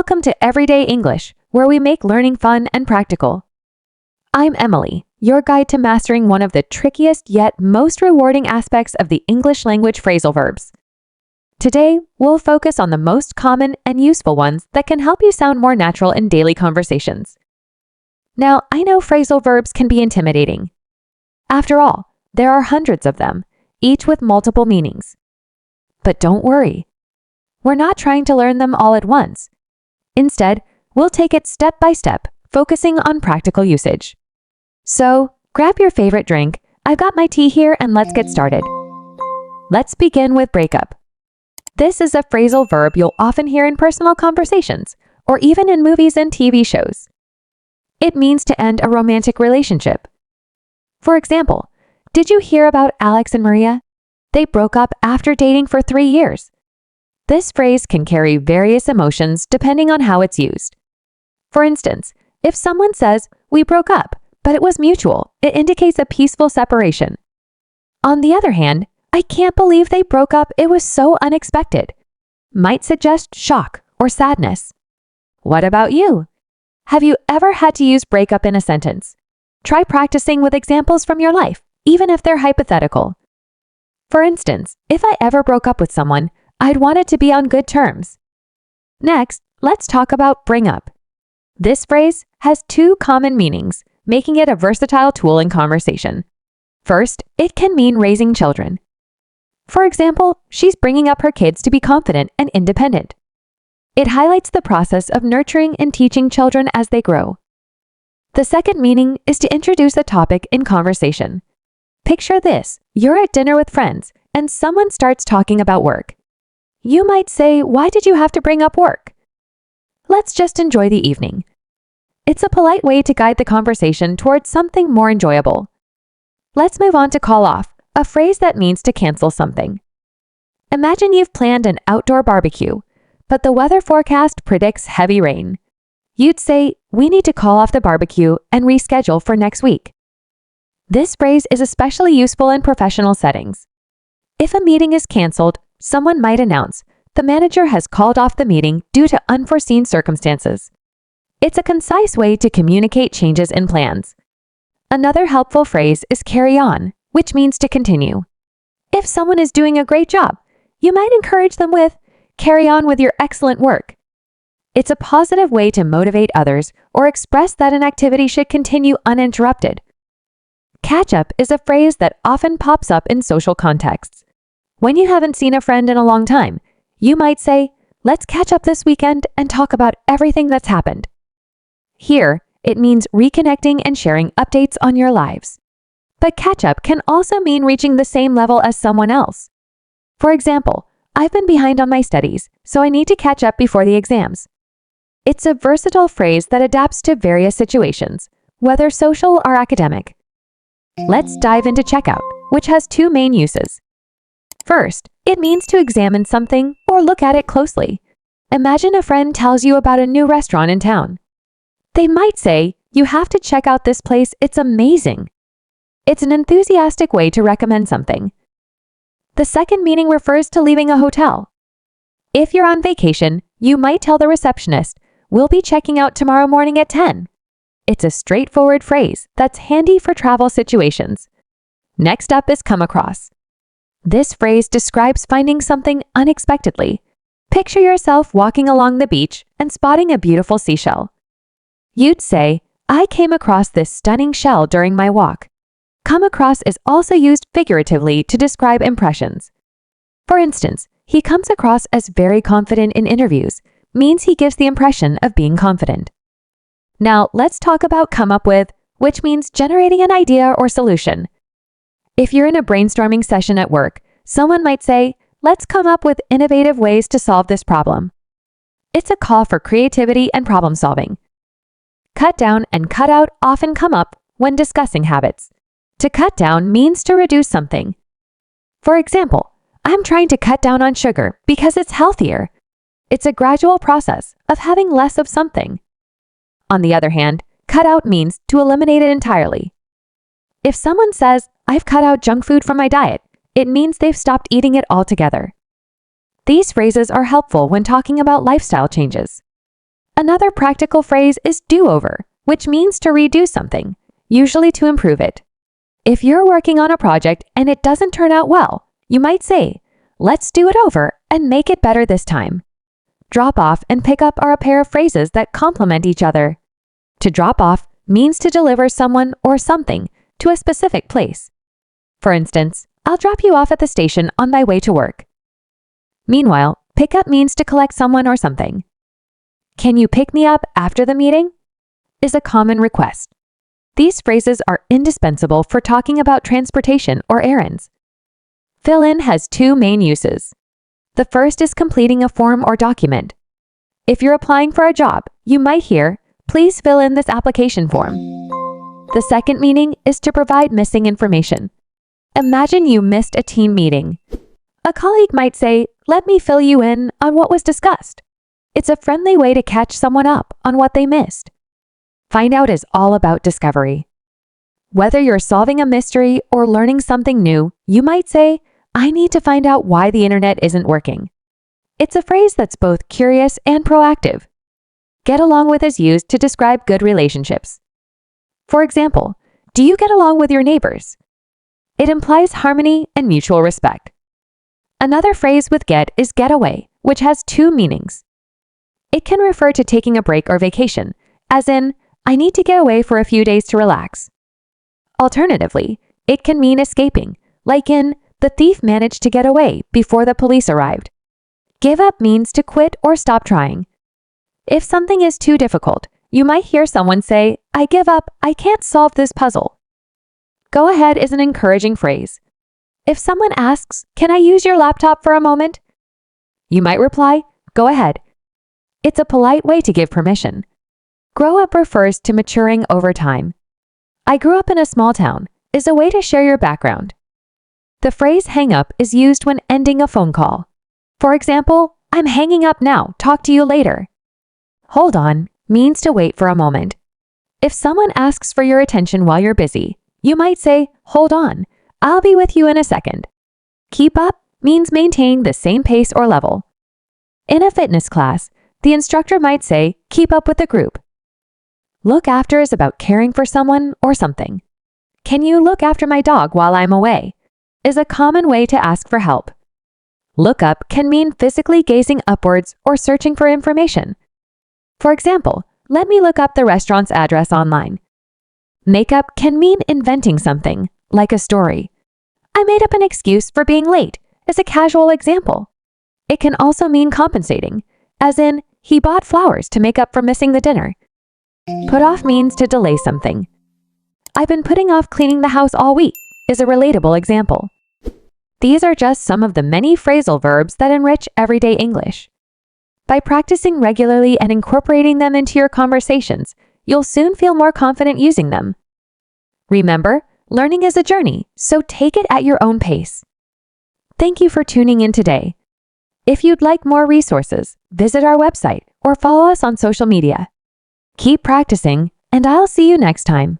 Welcome to Everyday English, where we make learning fun and practical. I'm Emily, your guide to mastering one of the trickiest yet most rewarding aspects of the English language, phrasal verbs. Today, we'll focus on the most common and useful ones that can help you sound more natural in daily conversations. Now, I know phrasal verbs can be intimidating. After all, there are hundreds of them, each with multiple meanings. But don't worry. We're not trying to learn them all at once. Instead, we'll take it step by step, focusing on practical usage. So, grab your favorite drink. I've got my tea here and let's get started. Let's begin with breakup. This is a phrasal verb you'll often hear in personal conversations, or even in movies and TV shows. It means to end a romantic relationship. For example, did you hear about Alex and Maria? They broke up after dating for 3 years. This phrase can carry various emotions depending on how it's used. For instance, if someone says, "We broke up, but it was mutual," it indicates a peaceful separation. On the other hand, "I can't believe they broke up, it was so unexpected," might suggest shock or sadness. What about you? Have you ever had to use breakup in a sentence? Try practicing with examples from your life, even if they're hypothetical. For instance, if I ever broke up with someone, I'd want it to be on good terms. Next, let's talk about bring up. This phrase has 2 common meanings, making it a versatile tool in conversation. First, it can mean raising children. For example, she's bringing up her kids to be confident and independent. It highlights the process of nurturing and teaching children as they grow. The second meaning is to introduce a topic in conversation. Picture this: you're at dinner with friends, and someone starts talking about work. You might say, "Why did you have to bring up work?" Let's just enjoy the evening. It's a polite way to guide the conversation towards something more enjoyable. Let's move on to call off, a phrase that means to cancel something. Imagine you've planned an outdoor barbecue, but the weather forecast predicts heavy rain. You'd say, "We need to call off the barbecue and reschedule for next week." This phrase is especially useful in professional settings. If a meeting is canceled, someone might announce, "The manager has called off the meeting due to unforeseen circumstances." It's a concise way to communicate changes in plans. Another helpful phrase is carry on, which means to continue. If someone is doing a great job, you might encourage them with, "Carry on with your excellent work." It's a positive way to motivate others or express that an activity should continue uninterrupted. Catch up is a phrase that often pops up in social contexts. When you haven't seen a friend in a long time, you might say, "Let's catch up this weekend and talk about everything that's happened." Here, it means reconnecting and sharing updates on your lives. But catch up can also mean reaching the same level as someone else. For example, "I've been behind on my studies, so I need to catch up before the exams." It's a versatile phrase that adapts to various situations, whether social or academic. Let's dive into checkout, which has 2 main uses. First, it means to examine something or look at it closely. Imagine a friend tells you about a new restaurant in town. They might say, "You have to check out this place, it's amazing." It's an enthusiastic way to recommend something. The second meaning refers to leaving a hotel. If you're on vacation, you might tell the receptionist, "We'll be checking out tomorrow morning at 10. It's a straightforward phrase that's handy for travel situations. Next up is come across. This phrase describes finding something unexpectedly. Picture yourself walking along the beach and spotting a beautiful seashell. You'd say, "I came across this stunning shell during my walk." Come across is also used figuratively to describe impressions. For instance, "He comes across as very confident in interviews," means he gives the impression of being confident. Now, let's talk about come up with, which means generating an idea or solution. If you're in a brainstorming session at work, someone might say, "Let's come up with innovative ways to solve this problem." It's a call for creativity and problem solving. Cut down and cut out often come up when discussing habits. To cut down means to reduce something. For example, "I'm trying to cut down on sugar because it's healthier." It's a gradual process of having less of something. On the other hand, cut out means to eliminate it entirely. If someone says, "I've cut out junk food from my diet," it means they've stopped eating it altogether. These phrases are helpful when talking about lifestyle changes. Another practical phrase is do-over, which means to redo something, usually to improve it. If you're working on a project and it doesn't turn out well, you might say, let's do it over and make it better this time. Drop off and pick up are a pair of phrases that complement each other. To drop off means to deliver someone or something to a specific place. For instance, I'll drop you off at the station on my way to work. Meanwhile, pick up means to collect someone or something. Can you pick me up after the meeting? Is a common request. These phrases are indispensable for talking about transportation or errands. Fill in has two main uses. The first is completing a form or document. If you're applying for a job, you might hear, please fill in this application form. The second meaning is to provide missing information. Imagine you missed a team meeting. A colleague might say, let me fill you in on what was discussed. It's a friendly way to catch someone up on what they missed. Find out is all about discovery. Whether you're solving a mystery or learning something new, you might say, I need to find out why the internet isn't working. It's a phrase that's both curious and proactive. Get along with is used to describe good relationships. For example, do you get along with your neighbors? It implies harmony and mutual respect. Another phrase with get is get away, which has two meanings. It can refer to taking a break or vacation, as in, I need to get away for a few days to relax. Alternatively, it can mean escaping, like in, the thief managed to get away before the police arrived. Give up means to quit or stop trying. If something is too difficult, you might hear someone say, I give up, I can't solve this puzzle. Go ahead is an encouraging phrase. If someone asks, can I use your laptop for a moment? You might reply, go ahead. It's a polite way to give permission. Grow up refers to maturing over time. I grew up in a small town is a way to share your background. The phrase hang up is used when ending a phone call. For example, I'm hanging up now, talk to you later. Hold on means to wait for a moment. If someone asks for your attention while you're busy, you might say, hold on, I'll be with you in a second. Keep up means maintain the same pace or level. In a fitness class, the instructor might say, keep up with the group. Look after is about caring for someone or something. Can you look after my dog while I'm away? Is a common way to ask for help. Look up can mean physically gazing upwards or searching for information. For example, let me look up the restaurant's address online. Make up can mean inventing something, like a story. I made up an excuse for being late as a casual example. It can also mean compensating, as in, he bought flowers to make up for missing the dinner. Put off means to delay something. I've been putting off cleaning the house all week is a relatable example. These are just some of the many phrasal verbs that enrich everyday English. By practicing regularly and incorporating them into your conversations, you'll soon feel more confident using them. Remember, learning is a journey, so take it at your own pace. Thank you for tuning in today. If you'd like more resources, visit our website or follow us on social media. Keep practicing, and I'll see you next time.